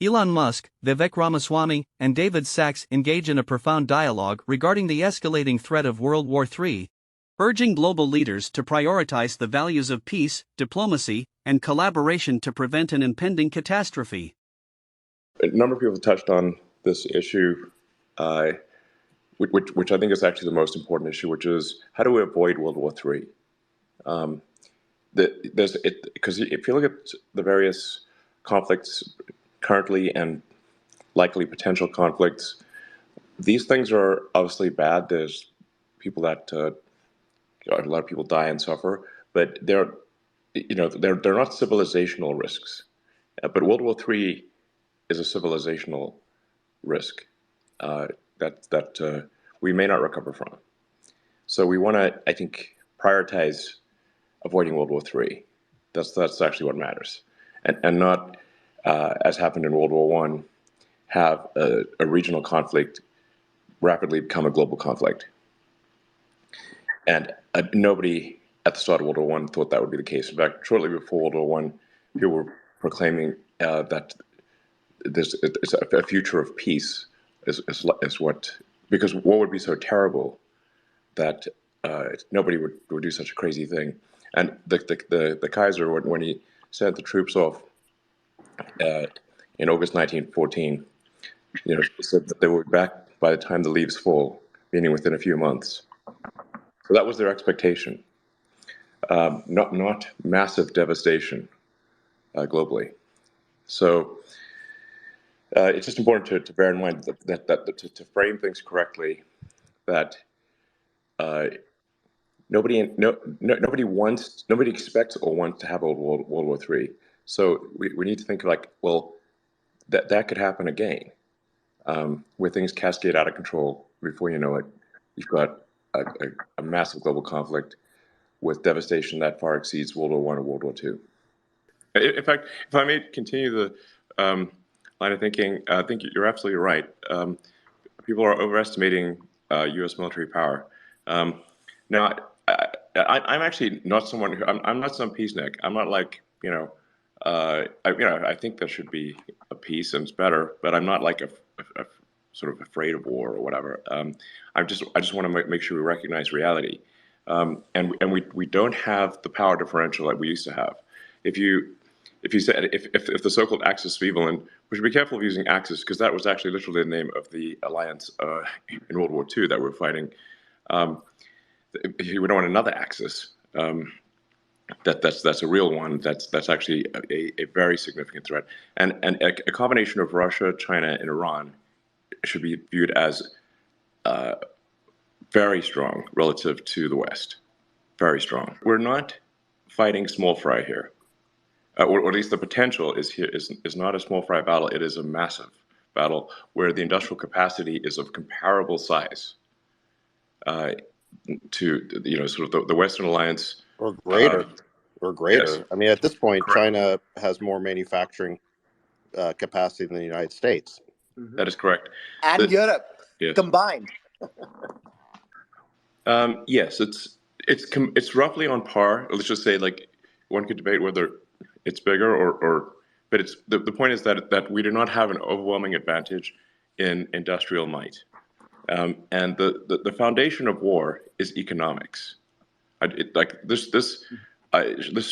Elon Musk, Vivek Ramaswamy, and David Sachs engage in a profound dialogue regarding the escalating threat of World War III, urging global leaders to prioritize the values of peace, diplomacy, and collaboration to prevent an impending catastrophe. A number of people touched on this issue, which I think is actually the most important issue, which is how do we avoid World War III? Because if you look at the various conflicts currently and likely potential conflicts, these things are obviously bad. There's people that a lot of people die and suffer, but they're not civilizational risks. But World War III is a civilizational risk that we may not recover from. So we want to, I think, prioritize avoiding World War III. That's actually what matters, and not as happened in World War I, have a regional conflict rapidly become a global conflict. And nobody at the start of World War I thought that would be the case. In fact, shortly before World War I, people were proclaiming that it's a future of peace is what, because war would be so terrible that nobody would do such a crazy thing. And the Kaiser, when he sent the troops off in August 1914, said that they were back by the time the leaves fall, meaning within a few months. So that was their expectation, not massive devastation globally. So it's just important to bear in mind that to frame things correctly, that nobody expects or wants to have a World War III. So we need to think like, well, that could happen again, where things cascade out of control. Before you know it, you've got a massive global conflict with devastation that far exceeds World War I or World War II. In fact, if I may continue the line of thinking, I think you're absolutely right. People are overestimating U.S. military power. Now, I'm actually not someone who I'm not some peacenik. I'm not like I think there should be a peace and it's better, but I'm not like a sort of afraid of war or whatever. I just want to make sure we recognize reality, and we don't have the power differential that we used to have. If you said if the so-called axis of evil, and we should be careful of using axis because that was actually literally the name of the alliance in World War II that we're fighting. We don't want another axis. That's a real one. That's actually a very significant threat, and a combination of Russia, China, and Iran should be viewed as very strong relative to the West. Very strong. We're not fighting small fry here, or at least the potential is not a small fry battle. It is a massive battle where the industrial capacity is of comparable size to sort of the Western alliance. Or greater. Yes. I mean, at this point, Correct. China has more manufacturing capacity than the United States. Mm-hmm. That is correct. And Europe, yes. Combined. Yes, it's roughly on par. Let's just say, like, one could debate whether it's bigger but it's the point is that we do not have an overwhelming advantage in industrial might, and the foundation of war is economics. This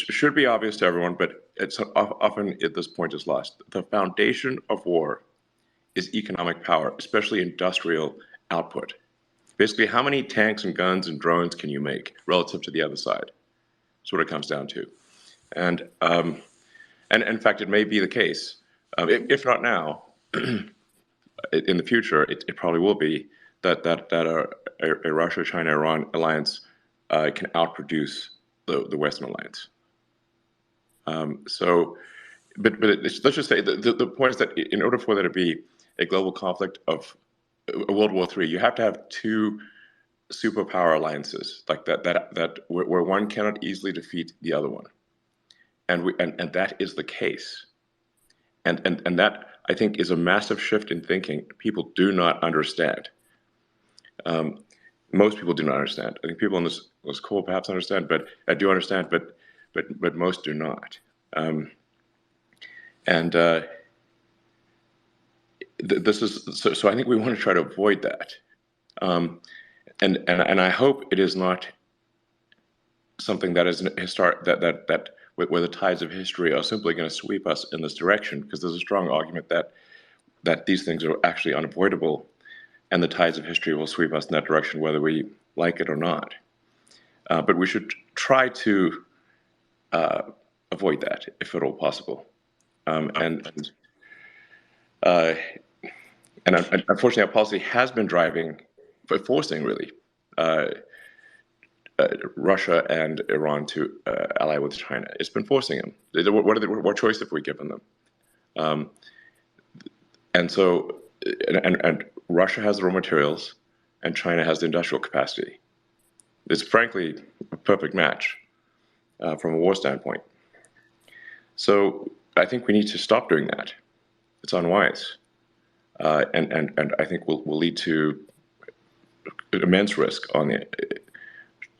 should be obvious to everyone, but it's often at this point is lost. The foundation of war is economic power, especially industrial output. Basically, how many tanks and guns and drones can you make relative to the other side? That's what it comes down to. And in fact, it may be the case, if not now, in the future, it probably will be that a Russia-China-Iran alliance can outproduce the Western alliance. But let's just say the point is that in order for there to be a global conflict of a World War III, you have to have two superpower alliances like that where one cannot easily defeat the other one, and that is the case, and that I think is a massive shift in thinking. People do not understand. Most people do not understand. I think people on this call perhaps understand, but I do understand, but most do not. this is so I think we want to try to avoid that. And I hope it is not something that is historic, that where the tides of history are simply going to sweep us in this direction, because there's a strong argument that these things are actually unavoidable, and the tides of history will sweep us in that direction whether we like it or not. But we should try to avoid that if at all possible. And unfortunately, our policy has been forcing really Russia and Iran to ally with China. It's been forcing them. What choice have we given them? And so, and Russia has the raw materials, and China has the industrial capacity. It's frankly a perfect match from a war standpoint. So I think we need to stop doing that. It's unwise, and I think will lead to immense risk on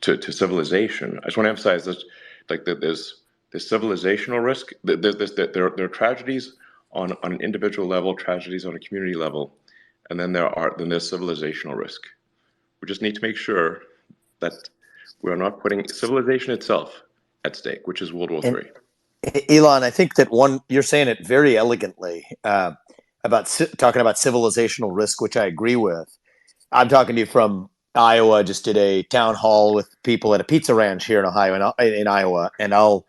to civilization. I just want to emphasize this, like that there's civilizational risk. There are tragedies on an individual level, tragedies on a community level, and then there's civilizational risk. We just need to make sure that we are not putting civilization itself at stake, which is World War III. Elon, I think that you're saying it very elegantly about talking about civilizational risk, which I agree with. I'm talking to you from Iowa. Just did a town hall with people at a pizza ranch here in Ohio, in Iowa, and I'll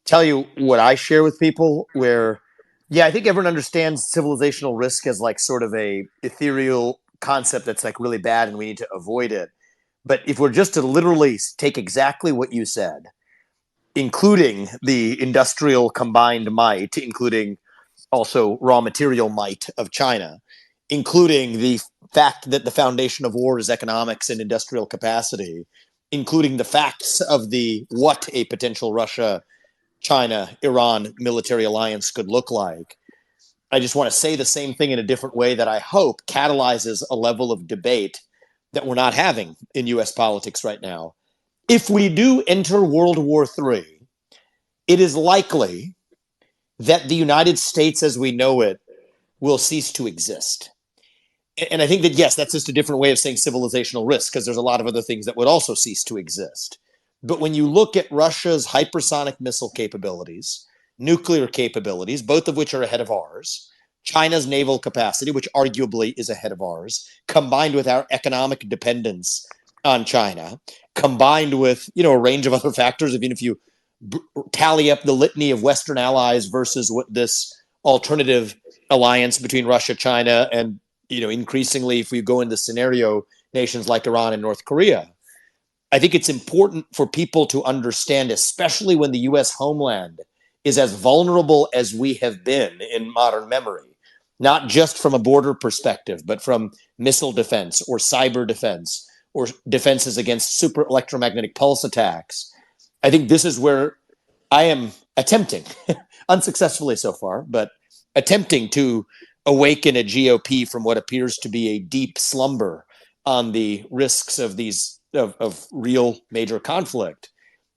tell you what I share with people. Where, yeah, I think everyone understands civilizational risk as like sort of a ethereal concept that's like really bad, and we need to avoid it. But if we're just to literally take exactly what you said, including the industrial combined might, including also raw material might of China, including the fact that the foundation of war is economics and industrial capacity, including the facts of what a potential Russia, China, Iran military alliance could look like. I just want to say the same thing in a different way that I hope catalyzes a level of debate that we're not having in U.S. politics right now. If we do enter World War III, it is likely that the United States as we know it will cease to exist. And I think that, yes, that's just a different way of saying civilizational risk, because there's a lot of other things that would also cease to exist. But when you look at Russia's hypersonic missile capabilities, nuclear capabilities, both of which are ahead of ours, China's naval capacity, which arguably is ahead of ours, combined with our economic dependence on China, combined with, a range of other factors, even if you tally up the litany of Western allies versus what this alternative alliance between Russia, China, and, increasingly, if we go into scenario, nations like Iran and North Korea, I think it's important for people to understand, especially when the U.S. homeland is as vulnerable as we have been in modern memory, not just from a border perspective, but from missile defense or cyber defense or defenses against super electromagnetic pulse attacks. I think this is where I am attempting, unsuccessfully so far, but attempting to awaken a GOP from what appears to be a deep slumber on the risks of these of real major conflict.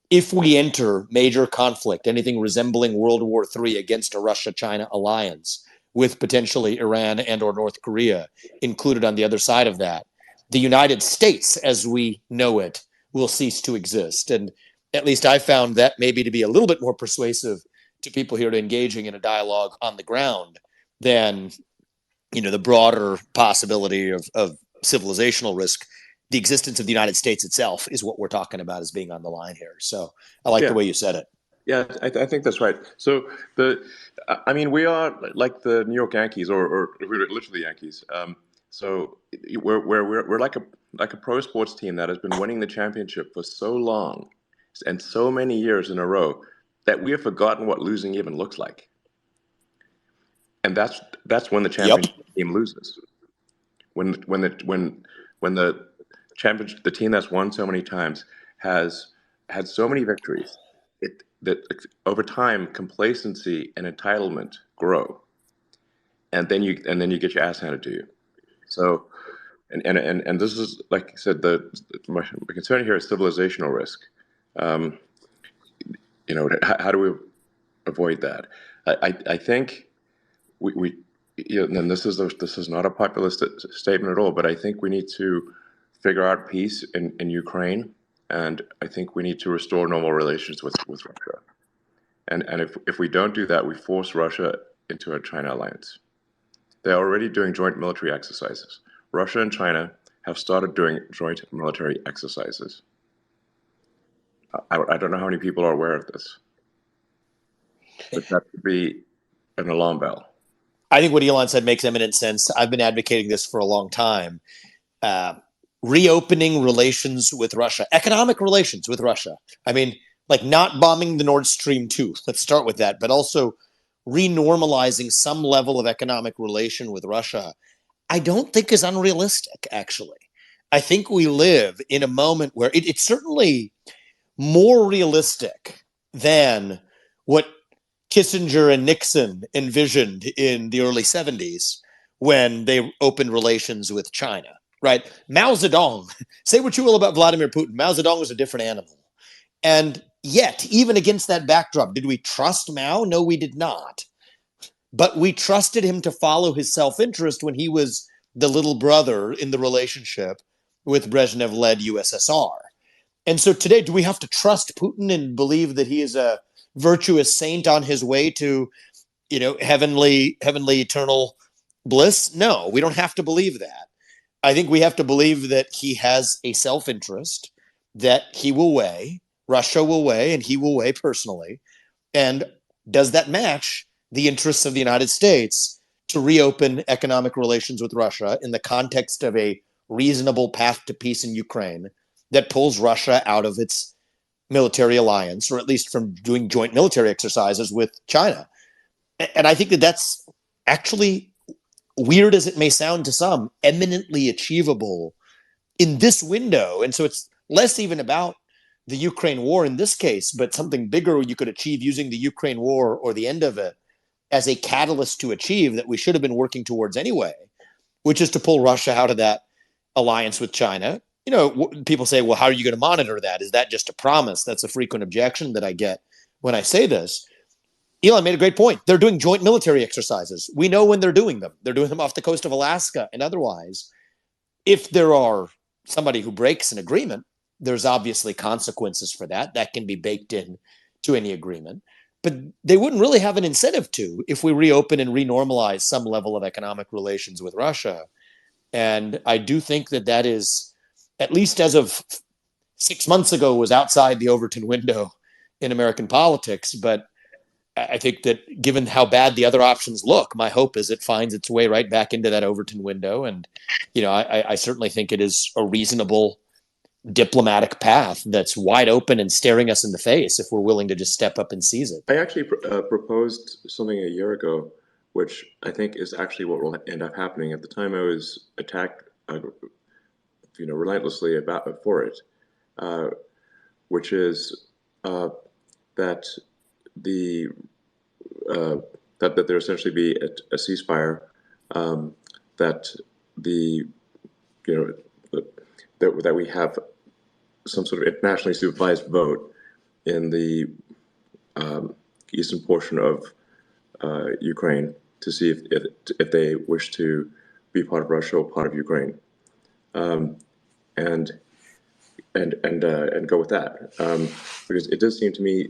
If we enter major conflict, anything resembling World War III against a Russia-China alliance, with potentially Iran and or North Korea included on the other side of that, the United States as we know it will cease to exist. And at least I found that maybe to be a little bit more persuasive to people here engaging in a dialogue on the ground than, the broader possibility of civilizational risk. The existence of the United States itself is what we're talking about as being on the line here. So I like the way you said it. Yeah, I think that's right. So we are like the New York Yankees, or we're literally Yankees. So we're like a pro sports team that has been winning the championship for so long and so many years in a row that we have forgotten what losing even looks like. And that's when the championship team loses. When the championship, the team that's won so many times has had so many victories, that over time complacency and entitlement grow, and then you get your ass handed to you. So, and this is, like I said, my concern here is civilizational risk. How do we avoid that? I think we Yeah, and this is not a populist statement at all, but I think we need to figure out peace in Ukraine, and I think we need to restore normal relations with Russia. And if we don't do that, we force Russia into a China alliance. They're already doing joint military exercises. Russia and China have started doing joint military exercises. I don't know how many people are aware of this, but that could be an alarm bell. I think what Elon said makes eminent sense. I've been advocating this for a long time. Uh, Reopening relations with Russia, economic relations with Russia. I mean, like not bombing the Nord Stream 2. Let's start with that, but also renormalizing some level of economic relation with Russia, I don't think is unrealistic, actually. I think we live in a moment where it's certainly more realistic than what Kissinger and Nixon envisioned in the early 70s when they opened relations with China, right? Mao Zedong, say what you will about Vladimir Putin, Mao Zedong was a different animal. And yet, even against that backdrop, did we trust Mao? No, we did not. But we trusted him to follow his self-interest when he was the little brother in the relationship with Brezhnev-led USSR. And so today, do we have to trust Putin and believe that he is a virtuous saint on his way to, heavenly eternal bliss? No, we don't have to believe that. I think we have to believe that he has a self-interest that he will weigh, Russia will weigh, and he will weigh personally. And does that match the interests of the United States to reopen economic relations with Russia in the context of a reasonable path to peace in Ukraine that pulls Russia out of its military alliance, or at least from doing joint military exercises with China? And I think that that's actually, weird as it may sound to some, eminently achievable in this window. And so it's less even about the Ukraine war in this case, but something bigger you could achieve using the Ukraine war or the end of it as a catalyst to achieve that we should have been working towards anyway, which is to pull Russia out of that alliance with China. People say, well, how are you going to monitor that? Is that just a promise? That's a frequent objection that I get when I say this. Elon made a great point. They're doing joint military exercises. We know when they're doing them. They're doing them off the coast of Alaska and otherwise. If there are somebody who breaks an agreement, there's obviously consequences for that. That can be baked in to any agreement. But they wouldn't really have an incentive to if we reopen and renormalize some level of economic relations with Russia. And I do think that that is, at least as of 6 months ago, was outside the Overton window in American politics. But I think that given how bad the other options look, my hope is it finds its way right back into that Overton window. And, I certainly think it is a reasonable diplomatic path that's wide open and staring us in the face if we're willing to just step up and seize it. I actually proposed something a year ago, which I think is actually what will end up happening. At the time, I was attacked, relentlessly for it, which is that the that there essentially be a ceasefire, that that we have some sort of internationally supervised vote in the eastern portion of Ukraine to see if they wish to be part of Russia or part of Ukraine, and go with that, because it does seem to me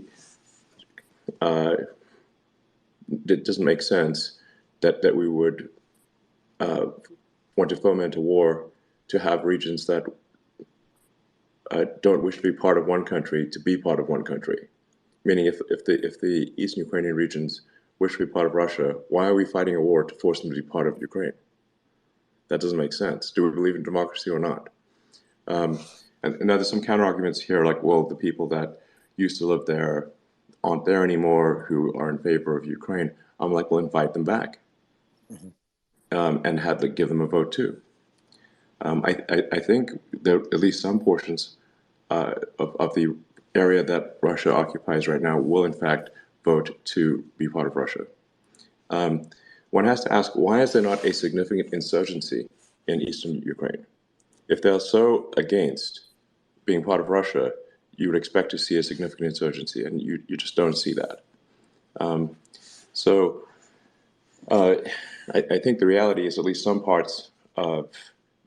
it doesn't make sense that we would want to foment a war to have regions that don't wish to be part of one country to be part of one country. Meaning, if the Eastern Ukrainian regions wish to be part of Russia, why are we fighting a war to force them to be part of Ukraine? That doesn't make sense. Do we believe in democracy or not? And now there's some counter arguments here, like, well, the people that used to live there aren't there anymore who are in favor of Ukraine. I'm like, well, invite them back, and give them a vote too. I think there at least some portions of the area that Russia occupies right now will in fact vote to be part of Russia. One has to ask, why is there not a significant insurgency in eastern Ukraine? If they're so against being part of Russia, you would expect to see a significant insurgency, and you just don't see that. So Uh, I think the reality is at least some parts of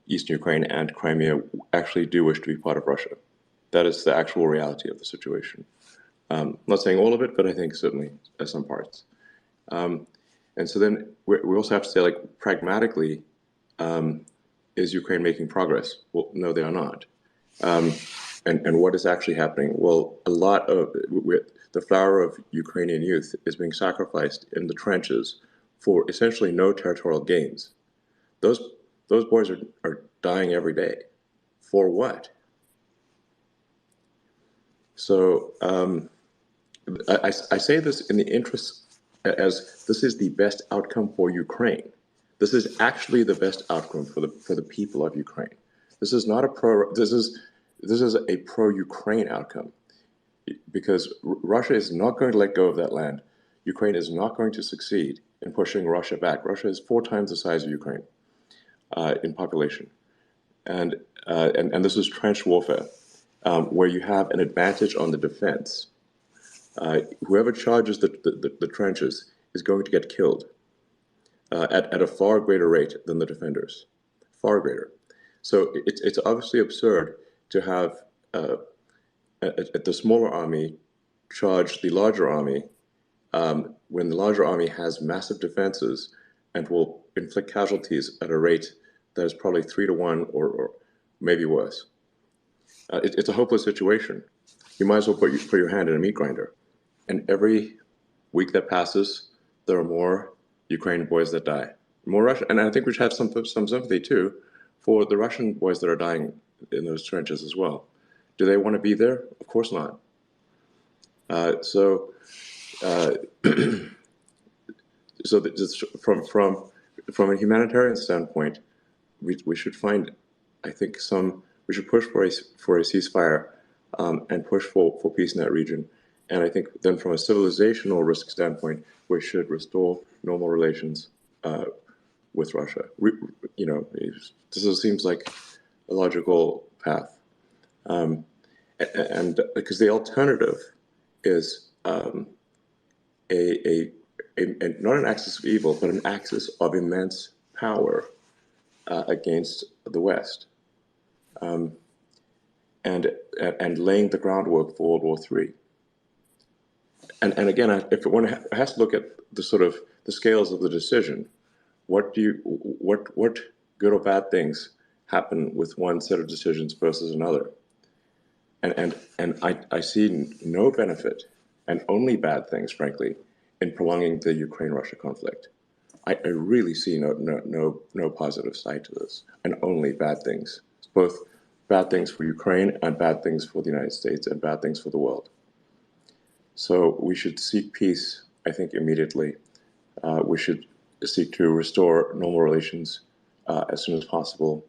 Eastern Ukraine and Crimea actually do wish to be part of Russia. That is the actual reality of the situation. I'm not saying all of it, but I think certainly some parts. And so then we also have to say, like, pragmatically, is Ukraine making progress? Well, no, they are not. And what is actually happening? Well, a lot of the flower of Ukrainian youth is being sacrificed in the trenches for essentially no territorial gains. Those those boys are dying every day. For what? So I say this in the interest, as this is the best outcome for Ukraine. This is actually the best outcome for the people of Ukraine. This is not a pro. This is a pro-Ukraine outcome, because Russia is not going to let go of that land. Ukraine is not going to succeed in pushing Russia back. Russia is 4 times the size of Ukraine in population, and this is trench warfare, where you have an advantage on the defense. Whoever charges the trenches is going to get killed at a far greater rate than the defenders, far greater. So it's obviously absurd to have the smaller army charge the larger army when the larger army has massive defenses and will inflict casualties at a rate that is probably 3 to 1 or maybe worse. It's a hopeless situation. You might as well put your hand in a meat grinder. And every week that passes, there are more Ukrainian boys that die. More Russian, and I think we should have some sympathy too for the Russian boys that are dying in those trenches as well. Do they want to be there? Of course not. So just from a humanitarian standpoint, we should find, I think, we should push for a ceasefire and push for peace in that region. And I think then from a civilizational risk standpoint, we should restore normal relations with Russia. This seems like a logical path. And because the alternative is not an axis of evil, but an axis of immense power against the West, and laying the groundwork for World War III. And again, if one has to look at the scales of the decision, what good or bad things happen with one set of decisions versus another? And I see no benefit and only bad things, frankly, in prolonging the Ukraine-Russia conflict. I really see no positive side to this, and only bad things. It's both bad things for Ukraine and bad things for the United States and bad things for the world. So we should seek peace, I think, immediately. We should seek to restore normal relations as soon as possible.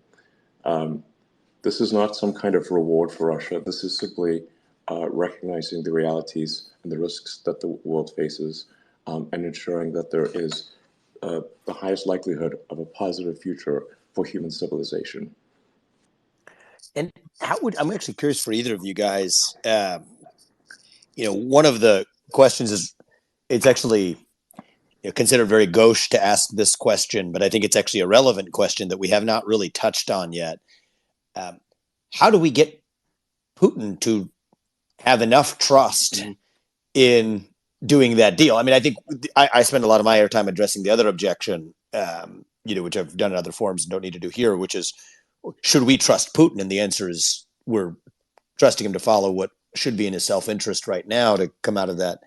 This is not some kind of reward for Russia. This is simply recognizing the realities and the risks that the world faces, and ensuring that there is the highest likelihood of a positive future for human civilization. And I'm actually curious for either of you guys. One of the questions is, it's actually considered very gauche to ask this question, but I think it's actually a relevant question that we have not really touched on yet. How do we get Putin to have enough trust in doing that deal? I mean, I think I spend a lot of my airtime addressing the other objection, which I've done in other forums and don't need to do here, which is, should we trust Putin? And the answer is, we're trusting him to follow what should be in his self-interest right now to come out of that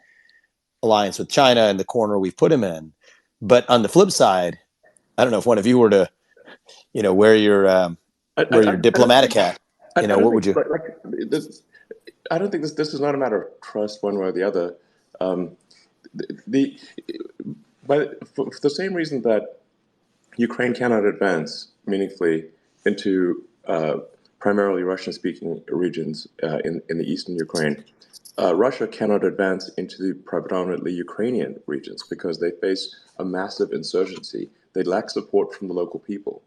alliance with China and the corner we've put him in. But on the flip side, I don't know if one of you were to, wear your diplomatic hat. What would you? I don't think this is not a matter of trust one way or the other. For the same reason that Ukraine cannot advance meaningfully into primarily Russian-speaking regions in the eastern Ukraine, Russia cannot advance into the predominantly Ukrainian regions because they face a massive insurgency. They lack support from the local people.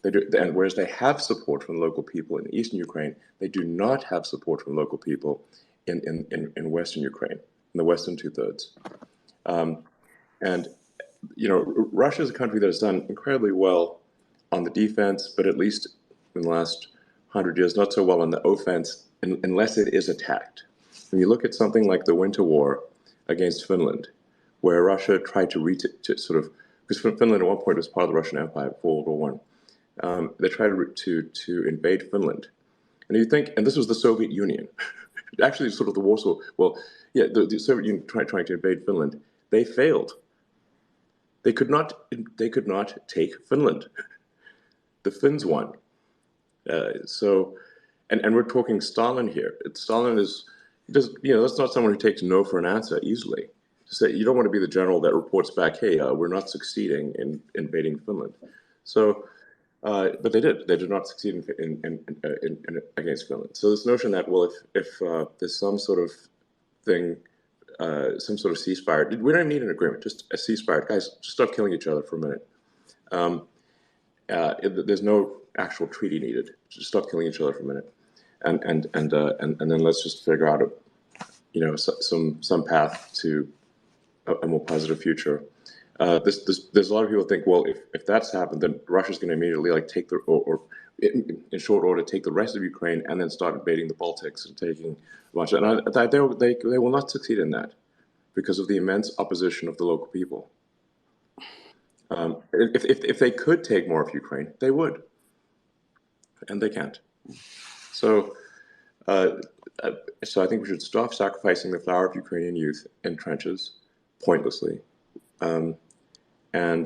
And whereas they have support from the local people in eastern Ukraine, they do not have support from local people in western Ukraine, in the western two-thirds. And Russia is a country that has done incredibly well on the defense, but at least in the last 100 years, not so well on the offense, unless it is attacked. When you look at something like the Winter War against Finland, where Russia tried to sort of, because Finland at one point was part of the Russian Empire before World War I, they tried to invade Finland. And you think, and this was the Soviet Union, actually sort of the Warsaw, well, yeah, the Soviet Union trying to invade Finland, they failed. They could not take Finland. The Finns won. And we're talking Stalin here. Stalin that's not someone who takes no for an answer easily. Say, you don't want to be the general that reports back, hey, we're not succeeding in invading Finland. So, but they did. They did not succeed in against Finland. So this notion that, well, if there's some sort of thing, some sort of ceasefire, we don't need an agreement, just a ceasefire. Guys, just stop killing each other for a minute. There's no actual treaty needed. Just stop killing each other for a minute, and then let's just figure out some path to a more positive future. There's a lot of people think, well, if that's happened, then Russia's going to immediately take or in short order take the rest of Ukraine and then start invading the Baltics and taking a bunch of. And they will not succeed in that because of the immense opposition of the local people. If they could take more of Ukraine, they would, and they can't. So I think we should stop sacrificing the flower of Ukrainian youth in trenches pointlessly, and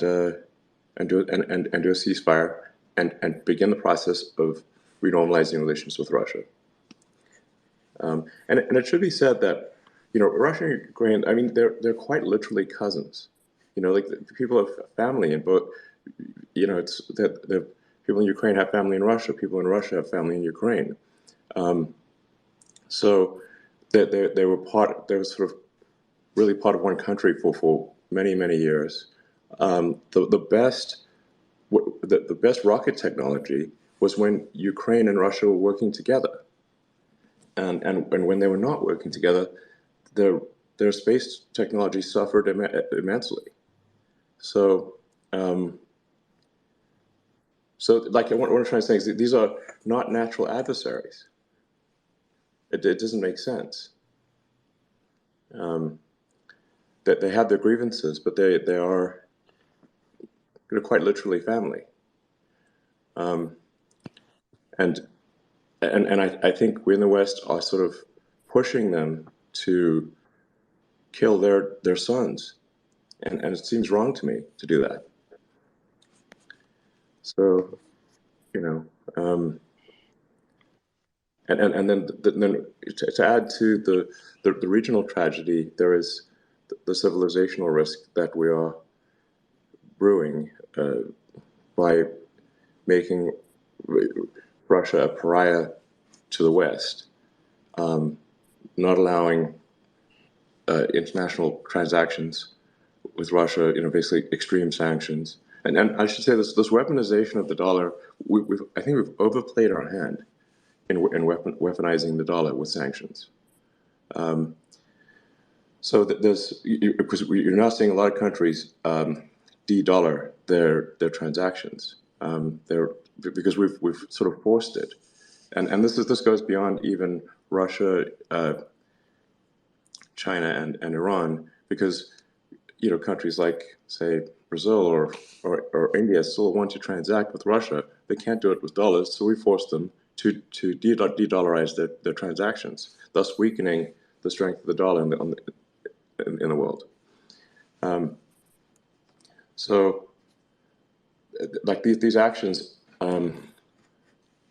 do a ceasefire and begin the process of renormalizing relations with Russia. And it should be said that Russia and Ukraine, I mean, they're quite literally cousins. Like the people have family in both. It's that the people in Ukraine have family in Russia. People in Russia have family in Ukraine. So they were sort of really part of one country for many, many years. The best rocket technology was when Ukraine and Russia were working together, and when they were not working together, their space technology suffered immensely. So what I'm trying to say is that these are not natural adversaries. It doesn't make sense. That they have their grievances, but they are quite literally family. And I think we in the West are sort of pushing them to kill their sons, and it seems wrong to me to do that. So, and then to add to the regional tragedy, there is the civilizational risk that we are brewing by making Russia a pariah to the West, not allowing international transactions with Russia, basically extreme sanctions. And I should say this weaponization of the dollar, I think we've overplayed our hand in weaponizing the dollar with sanctions. So because you're now seeing a lot of countries de-dollar their transactions, because we've sort of forced it, and this goes beyond even Russia, China, and Iran, because countries like, say, Brazil or India still want to transact with Russia. They can't do it with dollars, so we force them to de-dollarize their transactions, thus weakening the strength of the dollar in the world. So, like these actions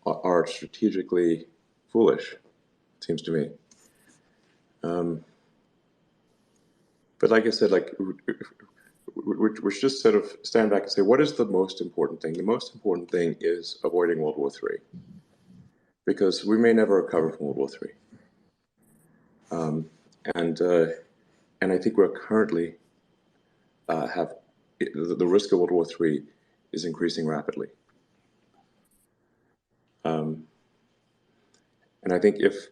are strategically foolish, it seems to me. But like I said, we should just sort of stand back and say, what is the most important thing? The most important thing is avoiding World War III, because we may never recover from World War III. And I think we're currently have the risk of World War III is increasing rapidly. And I think if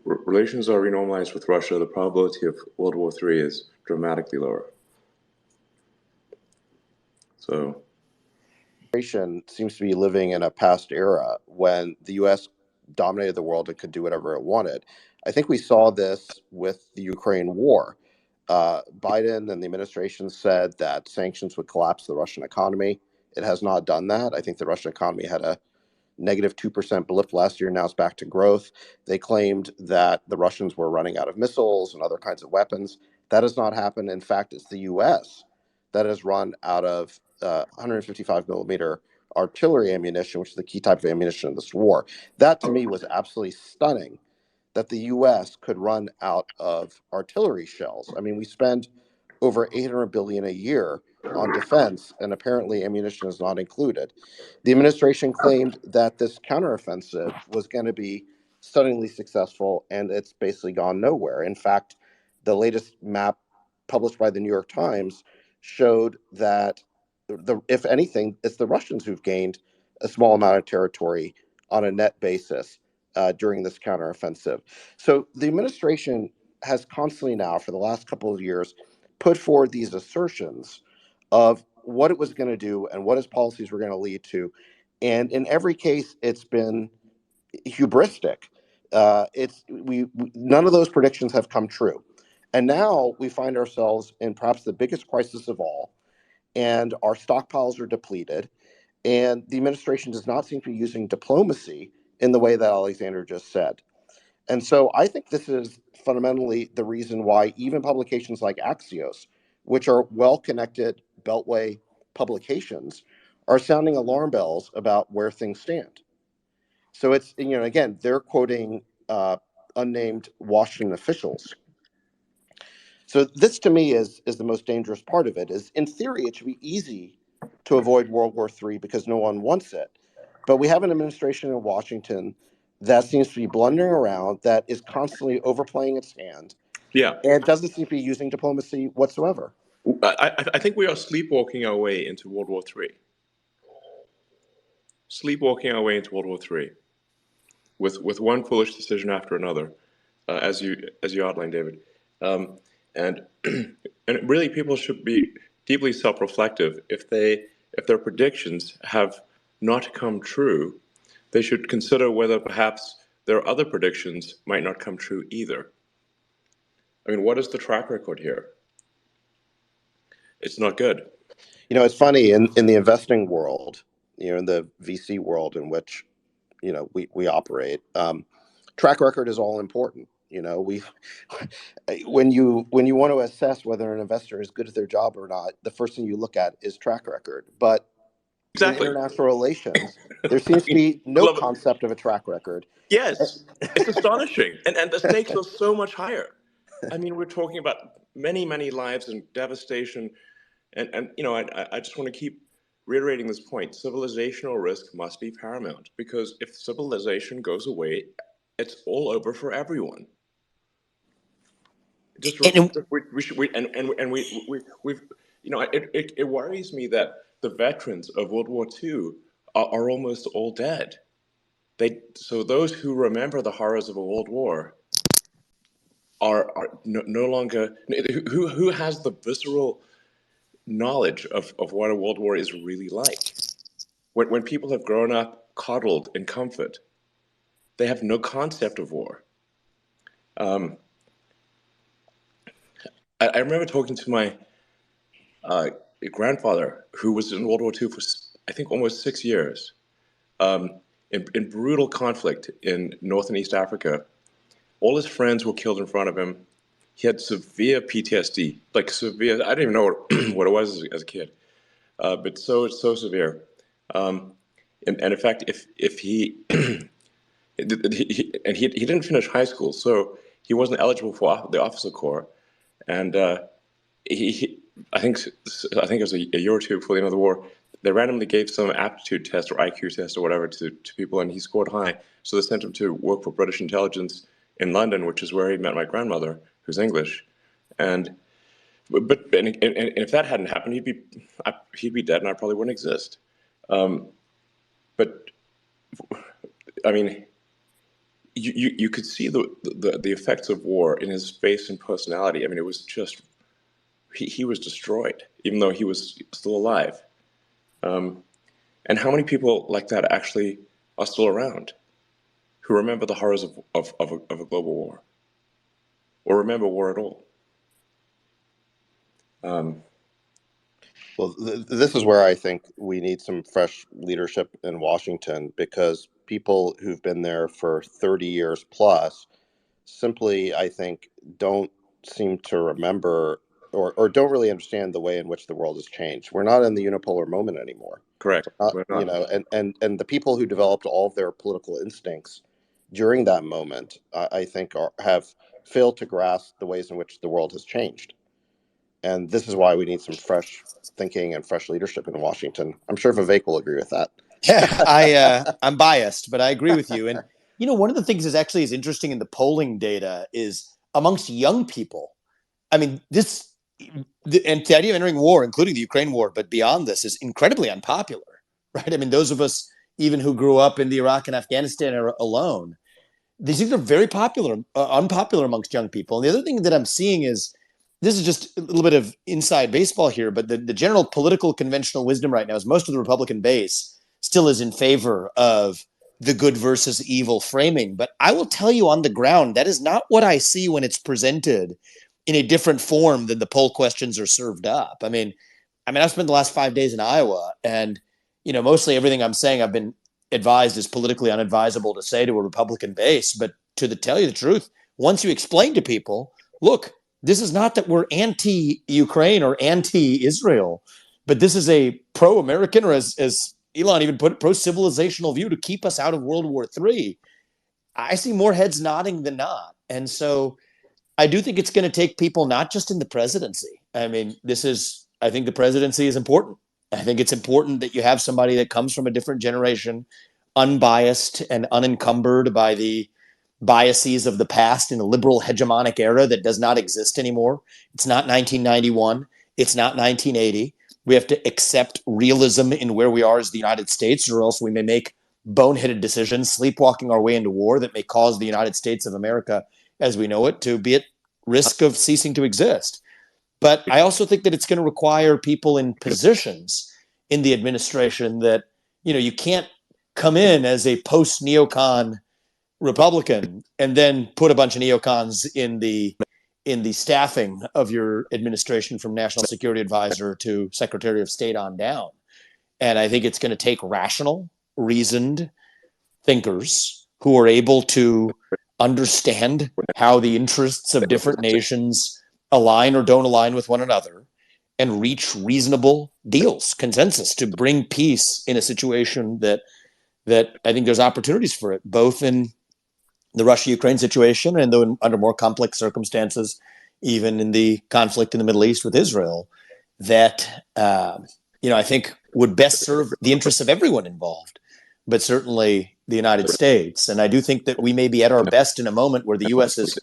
relations are renormalized with Russia, the probability of World War III is dramatically lower. So Seems to be living in a past era when the U.S. dominated the world and could do whatever it wanted. I think we saw this with the Ukraine war. Biden and the administration said that sanctions would collapse the Russian economy. It has not done that. I think the Russian economy had a negative 2% blip last year. Now it's back to growth. They claimed that the Russians were running out of missiles and other kinds of weapons. That has not happened. In fact, it's the U.S. that has run out of 155 millimeter artillery ammunition, which is the key type of ammunition in this war. That to me was absolutely stunning, that the U.S. could run out of artillery shells. I mean, we spend over 800 billion a year on defense, and apparently ammunition is not included. The administration claimed that this counteroffensive was going to be stunningly successful, and it's basically gone nowhere. In fact, the latest map published by the New York Times showed that if anything, it's the Russians who've gained a small amount of territory on a net basis during this counteroffensive. So the administration has constantly now, for the last couple of years, put forward these assertions of what it was going to do and what its policies were going to lead to. And in every case, it's been hubristic. None of those predictions have come true. And now we find ourselves in perhaps the biggest crisis of all, and our stockpiles are depleted. And the administration does not seem to be using diplomacy in the way that Alexander just said. And so I think this is fundamentally the reason why even publications like Axios, which are well-connected Beltway publications, are sounding alarm bells about where things stand. So it's, again, they're quoting unnamed Washington officials. So this to me is the most dangerous part of it. Is in theory it should be easy to avoid World War III because no one wants it. But we have an administration in Washington that seems to be blundering around, that is constantly overplaying its hand, yeah, and doesn't seem to be using diplomacy whatsoever. I think we are sleepwalking our way into World War III. Sleepwalking our way into World War III, with one foolish decision after another, as you outlined, David, and and really people should be deeply self-reflective. If their predictions have not come true, they should consider whether perhaps their other predictions might not come true either. I mean, what is the track record here? It's not good. It's funny in the investing world, in the VC world in which we operate. Track record is all important. When you want to assess whether an investor is good at their job or not, the first thing you look at is track record. But Exactly. in international relations, there seems to be no concept of a track record. Yes, it's astonishing, and the stakes are so much higher. I mean, we're talking about many lives and devastation, and I just want to keep reiterating this point. Civilizational risk must be paramount, because if civilization goes away, it's all over for everyone. Just it worries me that the veterans of World War II are almost all dead. So those who remember the horrors of a world war are no longer, who has the visceral knowledge of what a world war is really like. When people have grown up coddled in comfort, they have no concept of war. I remember talking to my grandfather, who was in World War II for, I think, almost 6 years, in brutal conflict in North and East Africa. All his friends were killed in front of him. He had severe PTSD, like severe. I didn't even know what it was as a kid, but so severe. And in fact, if he he didn't finish high school, so he wasn't eligible for the officer corps, and I think it was a year or two before the end of the war, they randomly gave some aptitude test or IQ test or whatever to people, and he scored high. So they sent him to work for British intelligence in London, which is where he met my grandmother, who's English. And if that hadn't happened, he'd be dead, and I probably wouldn't exist. But I mean, you could see the effects of war in his face and personality. I mean, it was just he was destroyed, even though he was still alive. And how many people like that actually are still around who remember the horrors of a global war or remember war at all? Well, this is where I think we need some fresh leadership in Washington, because people who've been there for 30 years plus simply, I think, don't seem to remember or don't really understand the way in which the world has changed. We're not in the unipolar moment anymore. Correct. We're You not. know, and the people who developed all of their political instincts during that moment, I think, have failed to grasp the ways in which the world has changed. And this is why we need some fresh thinking and fresh leadership in Washington. I'm sure Vivek will agree with that. Yeah, I'm biased, but I agree with you. And one of the things is interesting in the polling data is amongst young people. I mean, and the idea of entering war, including the Ukraine war, but beyond this, is incredibly unpopular, right? I mean, those of us even who grew up in the Iraq and Afghanistan era alone, these things are very unpopular amongst young people. And the other thing that I'm seeing is, this is just a little bit of inside baseball here, but the general political conventional wisdom right now is most of the Republican base still is in favor of the good versus evil framing. But I will tell you, on the ground, that is not what I see when it's presented in a different form than the poll questions are served up. I mean, I've spent the last 5 days in Iowa, and mostly everything I'm saying I've been advised is politically unadvisable to say to a Republican base. But tell you the truth, once you explain to people, look, this is not that we're anti-Ukraine or anti-Israel, but this is a pro-American, or as Elon even put it, pro-civilizational view to keep us out of World War III. I see more heads nodding than not. And so I do think it's going to take people, not just in the presidency. I mean, I think the presidency is important. I think it's important that you have somebody that comes from a different generation, unbiased and unencumbered by the biases of the past in a liberal hegemonic era that does not exist anymore. It's not 1991. It's not 1980. We have to accept realism in where we are as the United States, or else we may make boneheaded decisions, sleepwalking our way into war that may cause the United States of America, as we know it, to be at risk of ceasing to exist. But I also think that it's going to require people in positions in the administration that, you can't come in as a post-neocon Republican and then put a bunch of neocons in the staffing of your administration, from national security advisor to secretary of state on down. And I think it's going to take rational, reasoned thinkers who are able to understand how the interests of different nations align or don't align with one another, and reach reasonable deals, consensus, to bring peace in a situation that I think there's opportunities for it, both in the Russia-Ukraine situation and though under more complex circumstances, even in the conflict in the Middle East with Israel, that I think would best serve the interests of everyone involved, but certainly the United States. And I do think that we may be at our best in a moment where the U.S. is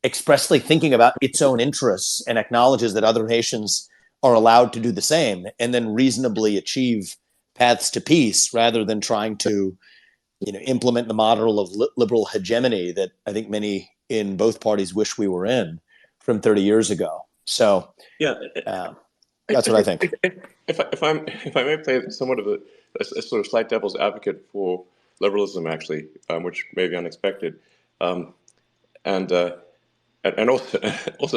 expressly thinking about its own interests and acknowledges that other nations are allowed to do the same, and then reasonably achieve paths to peace, rather than trying to implement the model of liberal hegemony that I think many in both parties wish we were in from 30 years ago. So Yeah, that's what I think. If I may play somewhat of a sort of slight devil's advocate for liberalism, actually, which may be unexpected, and also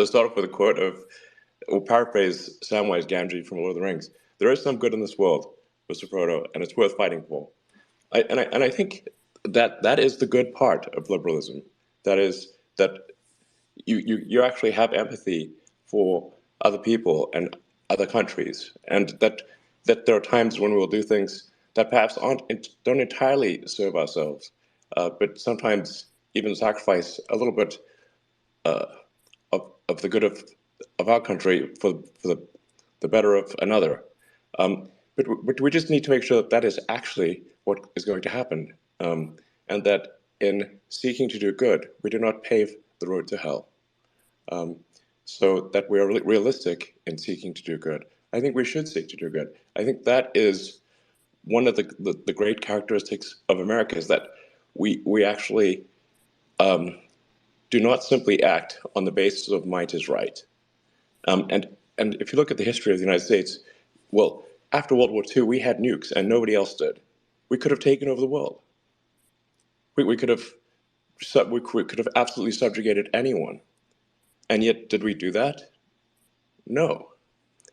start off with a quote of, or paraphrase Samwise Gamgee from Lord of the Rings: "There is some good in this world, Mr. Frodo, and it's worth fighting for." I think that is the good part of liberalism. That is that you actually have empathy for other people and other countries, and that there are times when we will do things that perhaps don't entirely serve ourselves, but sometimes even sacrifice a little bit of the good of our country for the better of another. But we just need to make sure that is actually what is going to happen, and that in seeking to do good, we do not pave the road to hell. So that we are realistic in seeking to do good. I think we should seek to do good. I think that is one of the great characteristics of America, is that we actually do not simply act on the basis of might is right. And if you look at the history of the United States, well, after World War II, we had nukes and nobody else did. We could have taken over the world. We could have absolutely subjugated anyone. And yet, did we do that? No.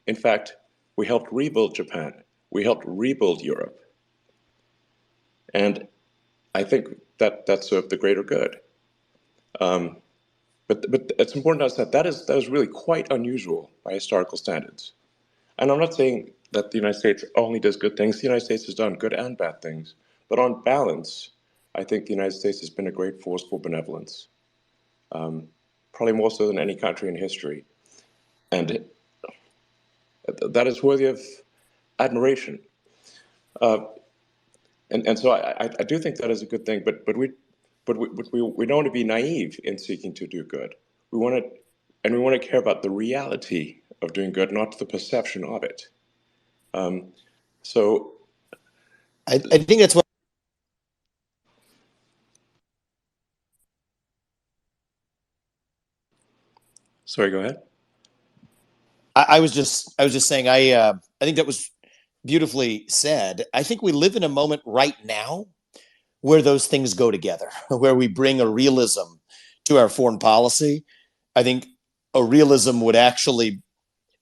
In fact, we helped rebuild Japan. We helped rebuild Europe. And I think that served the greater good. But it's important to us that is really quite unusual by historical standards. And I'm not saying that the United States only does good things. The United States has done good and bad things. But on balance, I think the United States has been a great force for benevolence, probably more so than any country in history. And that is worthy of admiration. And so I do think that is a good thing. But we don't want to be naive in seeking to do good. We want to care about the reality of doing good, not the perception of it. So I think that's what. Sorry, go ahead. I was just saying. I think that was beautifully said. I think we live in a moment right now where those things go together, where we bring a realism to our foreign policy. I think a realism would actually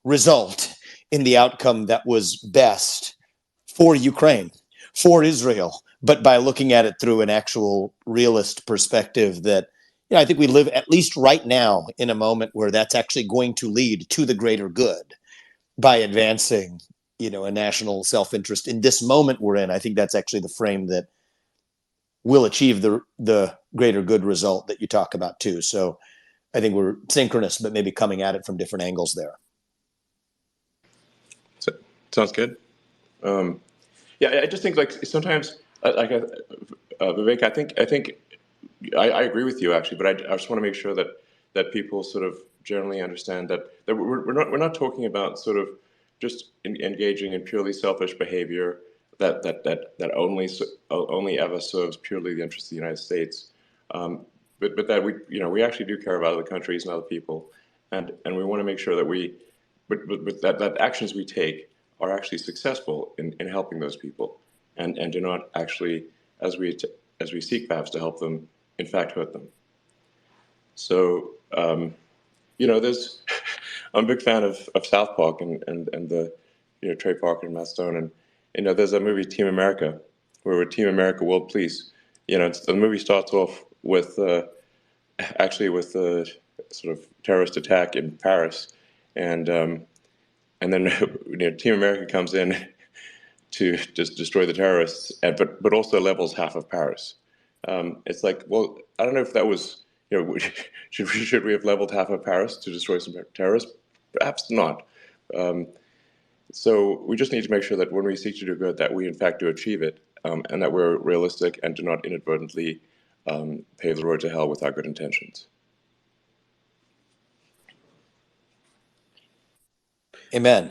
result in the outcome that was best for Ukraine, for Israel, but by looking at it through an actual realist perspective that, I think we live at least right now in a moment where that's actually going to lead to the greater good by advancing, a national self-interest in this moment we're in. I think that's actually the frame that will achieve the greater good result that you talk about too. So I think we're synchronous, but maybe coming at it from different angles there. So, sounds good. Yeah, I just think like sometimes, Vivek, I think I agree with you actually, but I just want to make sure that people sort of generally understand that we're not talking about sort of just engaging in purely selfish behavior that only ever serves purely the interests of the United States, but that we actually do care about other countries and other people, and we want to make sure that that actions we take are actually successful in helping those people, and do not actually, as we seek perhaps to help them, in fact hurt them. So there's I'm a big fan of South Park and the Trey Parker and Matt Stone, and there's a movie Team America where we're Team America World Police. The movie starts off with actually with a sort of terrorist attack in Paris, and then Team America comes in to just destroy the terrorists, but also levels half of Paris. It's like, well, I don't know if that was, should we have leveled half of Paris to destroy some terrorists? Perhaps not. So we just need to make sure that when we seek to do good, that we in fact do achieve it, and that we're realistic and do not inadvertently pave the road to hell with our good intentions. Amen.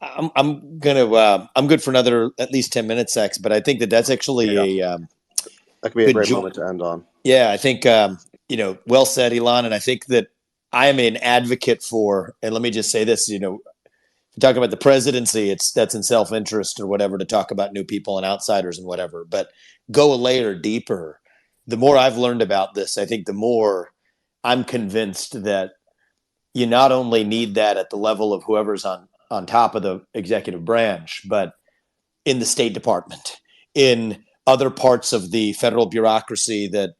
I'm good for another at least 10 minutes, X, but I think that's actually that could be a great moment to end on. Yeah, I think well said, Elon, and I think that I am an advocate for. And let me just say this: talk about the presidency, that's in self-interest or whatever to talk about new people and outsiders and whatever. But go a layer deeper. The more I've learned about this, I think the more I'm convinced that you not only need that at the level of whoever's on top of the executive branch, but in the State Department, in other parts of the federal bureaucracy that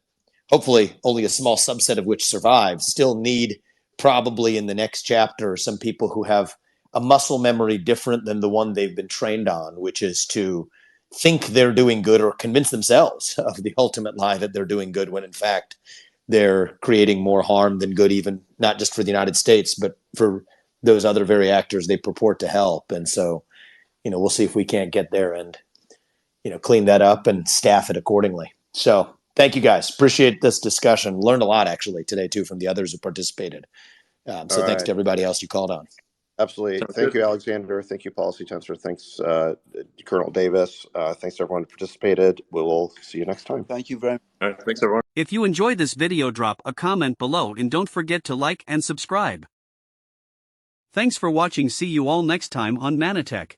hopefully only a small subset of which survive, still need probably in the next chapter some people who have a muscle memory different than the one they've been trained on, which is to think they're doing good or convince themselves of the ultimate lie that they're doing good when in fact they're creating more harm than good, even not just for the United States, but for those other very actors they purport to help. And so, we'll see if we can't get there and, clean that up and staff it accordingly. So thank you guys. Appreciate this discussion. Learned a lot actually today too from the others who participated. So thanks to everybody else you called on. Absolutely. Thank you, Alexander. Thank you, Policy Tensor. Thanks, Colonel Davis. Thanks to everyone who participated. We'll see you next time. Thank you very much. All right, thanks, everyone. If you enjoyed this video, drop a comment below and don't forget to like and subscribe. Thanks for watching. See you all next time on Manatech.